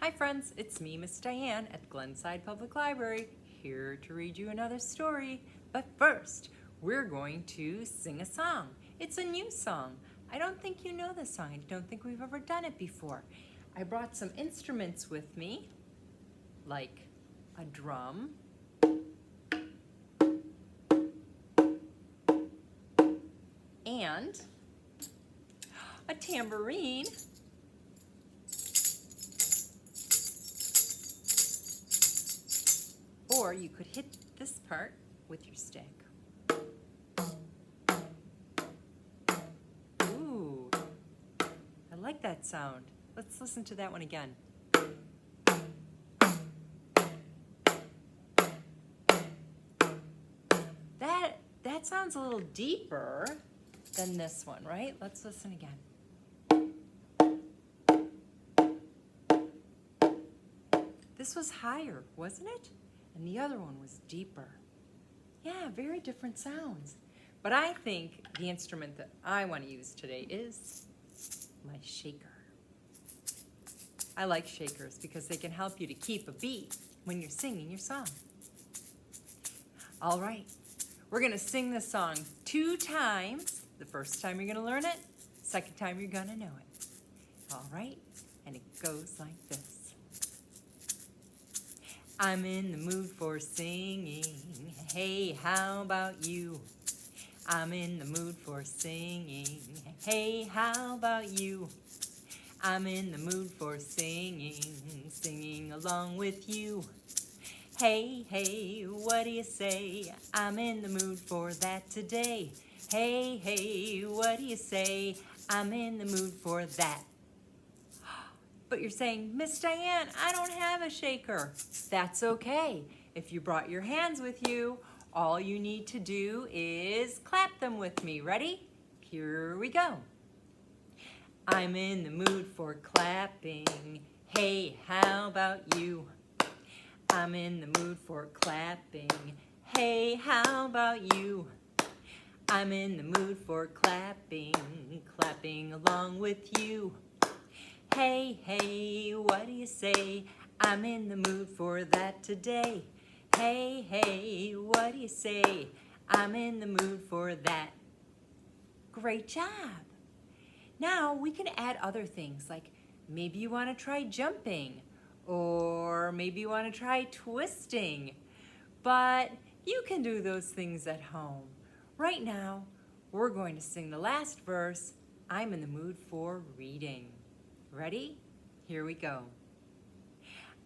Hi friends, it's me, Miss Diane at Glenside Public Library, here to read you another story. But first, we're going to sing a song. It's a new song. I don't think you know this song. I don't think we've ever done it before. I brought some instruments with me, like a drum, and a tambourine, or you could hit this part with your stick. Ooh, I like that sound. Let's listen to that one again. That sounds a little deeper than this one, right? Let's listen again. This was higher, wasn't it? And the other one was deeper. Yeah, very different sounds. But I think the instrument that I want to use today is my shaker. I like shakers because they can help you to keep a beat when you're singing your song. All right, we're going to sing this song 2 times. The first time you're going to learn it, second time you're going to know it. All right, and it goes like this. I'm in the mood for singing, hey, how about you? I'm in the mood for singing, hey, how about you? I'm in the mood for singing, singing along with you. Hey, hey, what do you say? I'm in the mood for that today. Hey, hey, what do you say? I'm in the mood for that. But you're saying, Miss Diane, I don't have a shaker. That's okay. If you brought your hands with you, all you need to do is clap them with me. Ready? Here we go. I'm in the mood for clapping. Hey, how about you? I'm in the mood for clapping. Hey, how about you? I'm in the mood for clapping, clapping along with you. Hey, hey, what do you say? I'm in the mood for that today. Hey, hey, what do you say? I'm in the mood for that. Great job. Now we can add other things, like maybe you want to try jumping, or maybe you want to try twisting. But you can do those things at home. Right now, we're going to sing the last verse, I'm in the mood for reading. Ready? Here we go.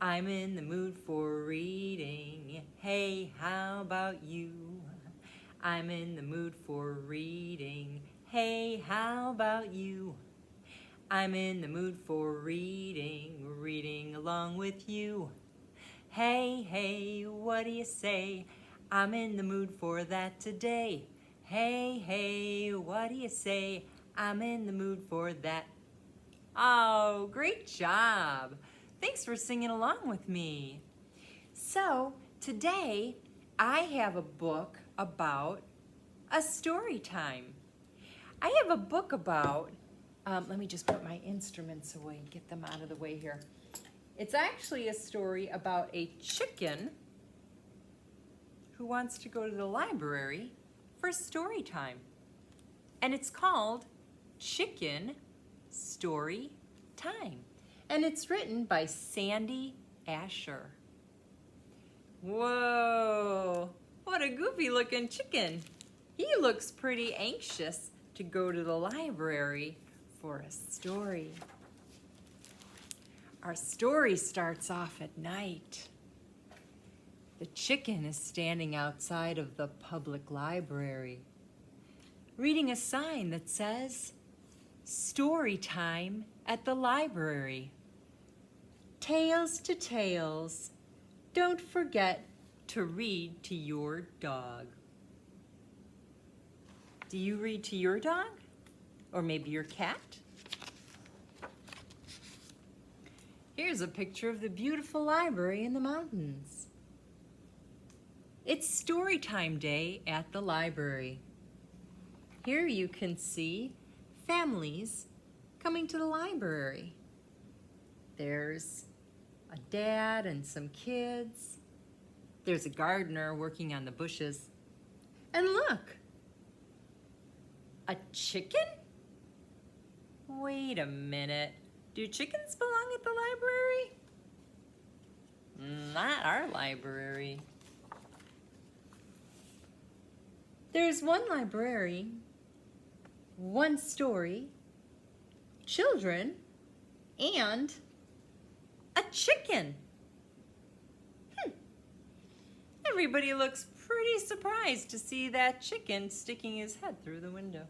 I'm in the mood for reading. Hey, how about you? I'm in the mood for reading. Hey, how about you? I'm in the mood for reading, reading along with you. Hey, hey, what do you say? I'm in the mood for that today. Hey, hey, what do you say? I'm in the mood for that. Oh, great job. Thanks for singing along with me. So, today I have a book about a story time. I have a book about, let me just put my instruments away and get them out of the way here. It's actually a story about a chicken who wants to go to the library for story time. And it's called Chicken Story Time. And it's written by Sandy Asher. Whoa, what a goofy looking chicken. He looks pretty anxious to go to the library for a story. Our story starts off at night. The chicken is standing outside of the public library, reading a sign that says, Story Time at the library. Tales to tales. Don't forget to read to your dog. Do you read to your dog? Or maybe your cat? Here's a picture of the beautiful library in the mountains. It's story time day at the library. Here you can see families coming to the library. There's a dad and some kids. There's a gardener working on the bushes. And look, a chicken? Wait a minute. Do chickens belong at the library? Not our library. There's one library, one story, children, and a chicken. Everybody looks pretty surprised to see that chicken sticking his head through the window.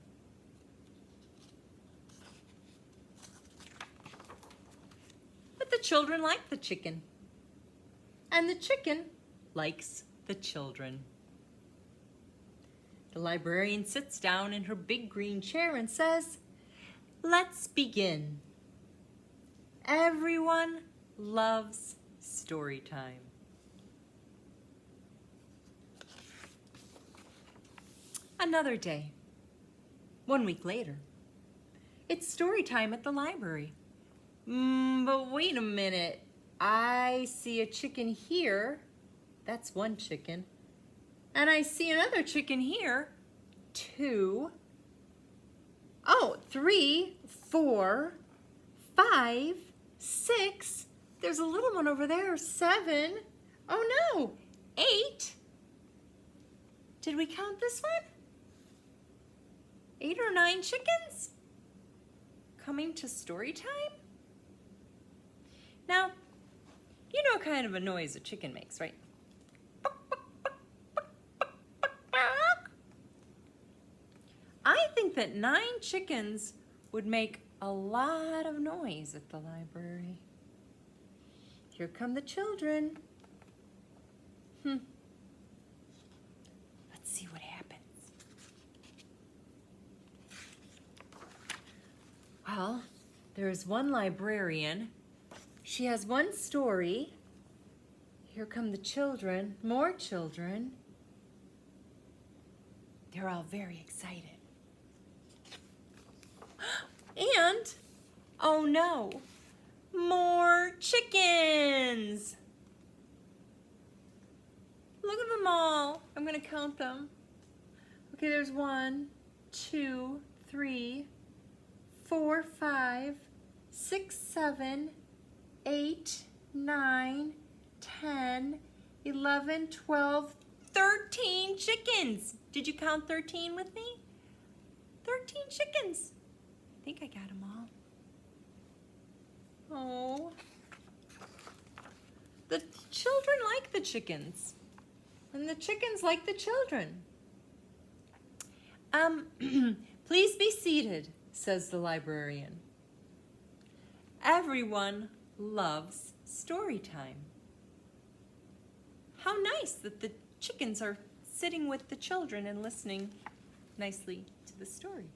But the children like the chicken, and the chicken likes the children. The librarian sits down in her big green chair and says, "Let's begin. Everyone loves story time." Another day, 1 week later, it's story time at the library. But wait a minute, I see a chicken here. That's one chicken. And I see another chicken here. 2. Oh, 3, 4, 5, 6. There's a little one over there. 7. Oh no, 8. Did we count this one? 8 or 9 chickens coming to story time? Now, you know what kind of a noise a chicken makes, right? I think that 9 chickens would make a lot of noise at the library. Here come the children. Let's see what happens. Well, there's one librarian. She has one story. Here come the children, more children. They're all very excited. And, oh no, more chickens. Look at them all. I'm gonna count them. Okay, there's 1, 2, 3, 4, 5, 6, 7, 8, 9, 10, 11, 12, 13 chickens. Did you count 13 with me? 13 chickens. I think I got them all. Oh. The children like the chickens. And the chickens like the children. Please be seated, says the librarian. Everyone loves story time. How nice that the chickens are sitting with the children and listening nicely to the story.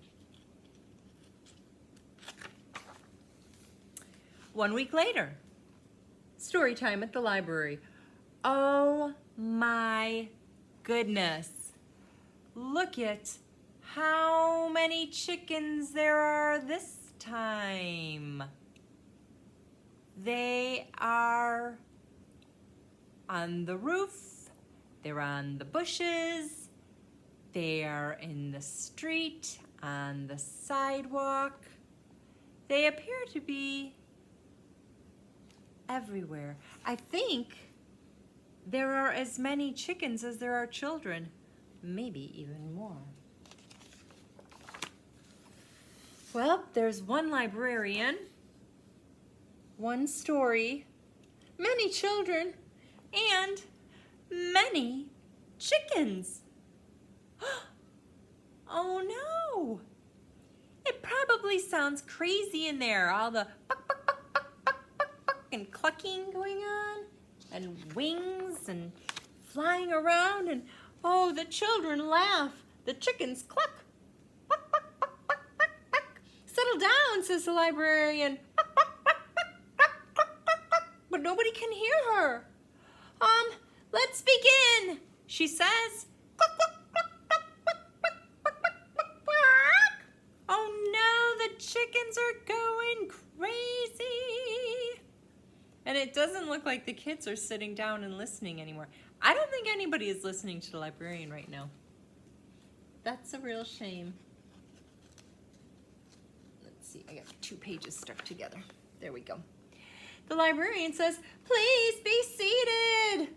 1 week later, story time at the library. Oh my goodness. Look at how many chickens there are this time. They are on the roof, they're on the bushes, they are in the street, on the sidewalk. They appear to be everywhere. I think there are as many chickens as there are children, maybe even more. Well, there's one librarian, one story, many children, and many chickens. Oh no! It probably sounds crazy in there, all the buck, buck, buck, buck, buck, buck, buck, and clucking going on, and wings and flying around, and oh, the children laugh, the chickens cluck. Buck, buck, buck, buck, buck, buck. Settle down, says the librarian. Buck, buck, buck, buck, buck, buck, buck, buck. But nobody can hear her. Let's begin, she says. Cluck, cluck, cluck, cluck, cluck, cluck, cluck, cluck, cluck, cluck. Oh no, the chickens are going crazy. And it doesn't look like the kids are sitting down and listening anymore. I don't think anybody is listening to the librarian right now. That's a real shame. Let's see, I got 2 pages stuck together. There we go. The librarian says, "Please be seated."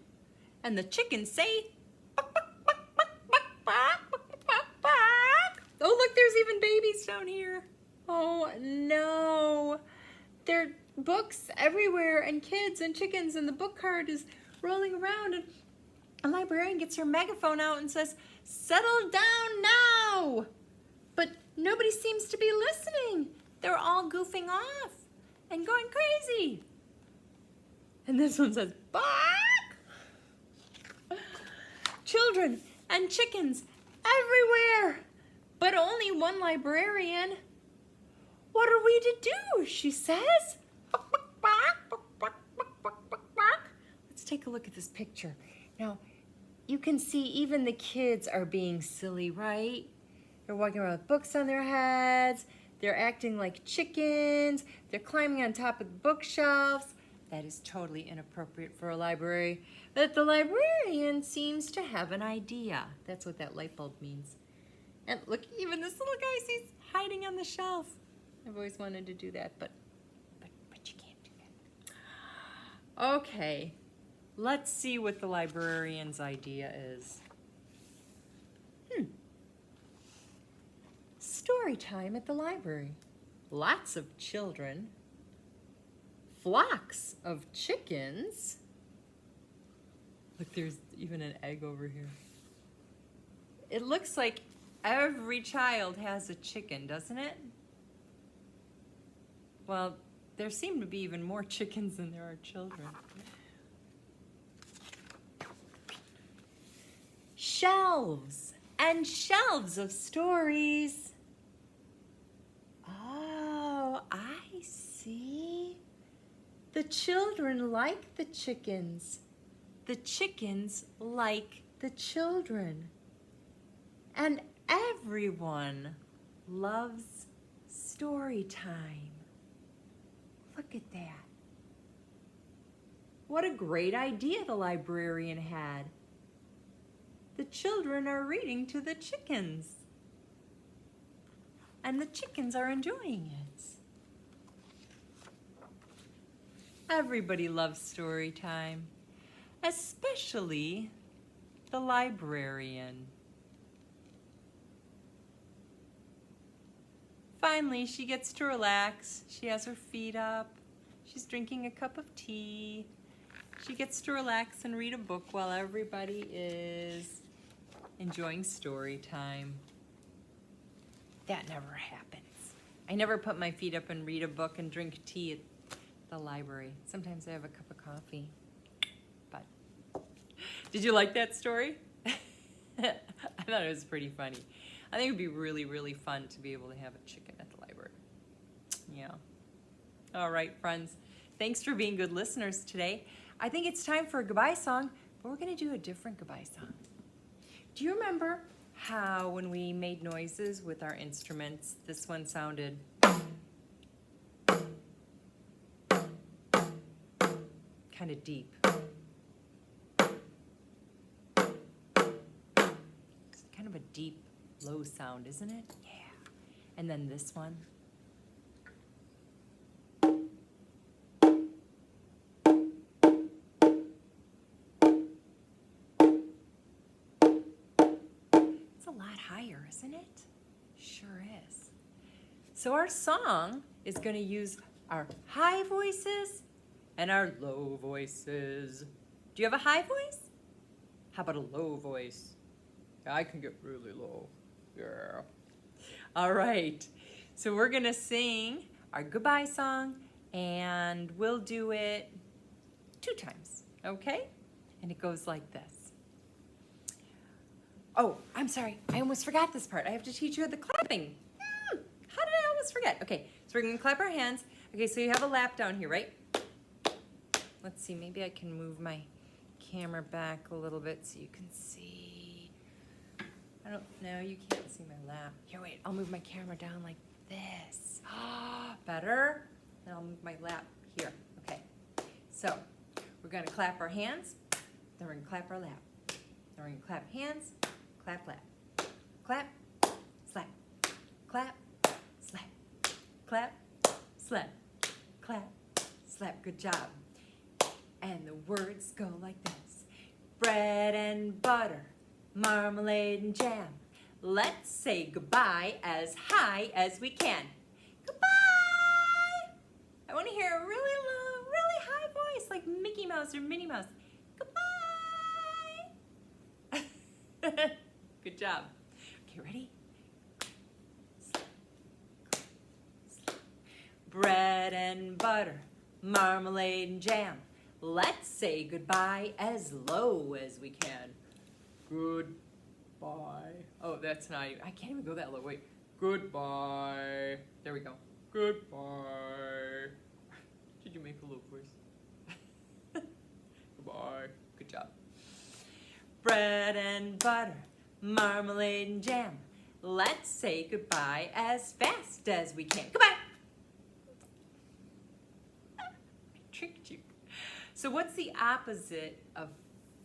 And the chickens say, "Buck, buck, buck, buck, buck, buck, buck, buck, buck." Oh, look, there's even babies down here. Oh, no. There are books everywhere and kids and chickens, and the book cart is rolling around, and a librarian gets her megaphone out and says, "Settle down now." But nobody seems to be listening. They're all goofing off and going crazy. And this one says, "Bark!" Children and chickens everywhere, but only one librarian. "What are we to do?" she says. "Bark, bark, bark, bark, bark, bark, bark, bark, bark." Let's take a look at this picture. Now, you can see even the kids are being silly, right? They're walking around with books on their heads. They're acting like chickens. They're climbing on top of the bookshelves. That is totally inappropriate for a library. But the librarian seems to have an idea. That's what that light bulb means. And look, even this little guy, he's hiding on the shelf. I've always wanted to do that, but you can't do that. Okay, let's see what the librarian's idea is. Story time at the library. Lots of children. Flocks of chickens. Look, there's even an egg over here. It looks like every child has a chicken, doesn't it? Well, there seem to be even more chickens than there are children. Shelves and shelves of stories. Oh, I see. The children like the chickens. The chickens like the children. And everyone loves story time. Look at that. What a great idea the librarian had. The children are reading to the chickens. And the chickens are enjoying it. Everybody loves story time, especially the librarian. Finally, she gets to relax. She has her feet up. She's drinking a cup of tea. She gets to relax and read a book while everybody is enjoying story time. That never happens. I never put my feet up and read a book and drink tea at the library. Sometimes I have a cup of coffee. But did you like that story? I thought it was pretty funny. I think it would be really, really fun to be able to have a chicken at the library. Yeah. All right, friends. Thanks for being good listeners today. I think it's time for a goodbye song, but we're going to do a different goodbye song. Do you remember how when we made noises with our instruments, this one sounded kind of deep? It's kind of a deep, low sound, isn't it? Yeah. And then this one. It's a lot higher, isn't it? Sure is. So our song is going to use our high voices and our low voices. Do you have a high voice? How about a low voice? I can get really low. Yeah. All right. So we're going to sing our goodbye song, and we'll do it 2 times, okay? And it goes like this. Oh, I'm sorry. I almost forgot this part. I have to teach you the clapping. How did I almost forget? Okay, so we're going to clap our hands. Okay, so you have a lap down here, right? Let's see. Maybe I can move my camera back a little bit so you can see. I don't know. You can't see my lap. Here, wait. I'll move my camera down like this. Better? And I'll move my lap here. Okay. So we're going to clap our hands, then we're going to clap our lap. Then we're going to clap hands, clap, lap. Clap, slap, clap, slap, clap, slap, clap, slap. Good job. And the words go like this. Bread and butter, marmalade and jam. Let's say goodbye as high as we can. Goodbye! I want to hear a really low, really high voice like Mickey Mouse or Minnie Mouse. Goodbye! Good job. Okay, ready? Bread and butter, marmalade and jam. Let's say goodbye as low as we can. Goodbye. Oh, that's not even, I can't even go that low. Wait. Goodbye. There we go. Goodbye. Did you make a little voice? Goodbye. Good job. Bread and butter, marmalade and jam. Let's say goodbye as fast as we can. Goodbye. I tricked you. So what's the opposite of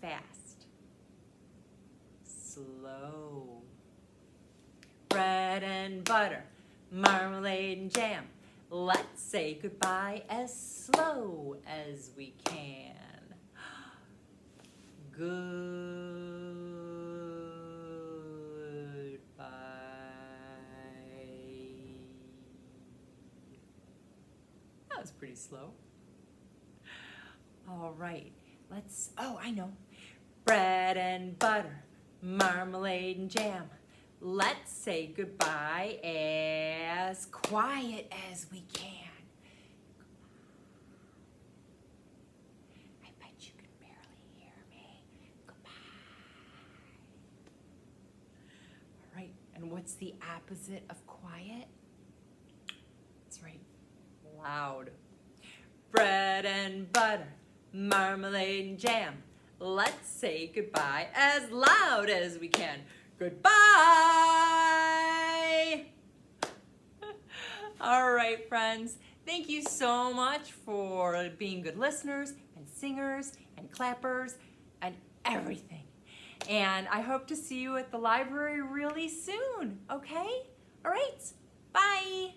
fast? Slow. Bread and butter, marmalade and jam. Let's say goodbye as slow as we can. Goodbye. That was pretty slow. All right, I know. Bread and butter, marmalade and jam. Let's say goodbye as quiet as we can. I bet you can barely hear me. Goodbye. All right, and what's the opposite of quiet? That's right, loud. Bread and butter, marmalade and jam. Let's say goodbye as loud as we can. Goodbye! All right, friends. Thank you so much for being good listeners and singers and clappers and everything. And I hope to see you at the library really soon, okay? All right, bye.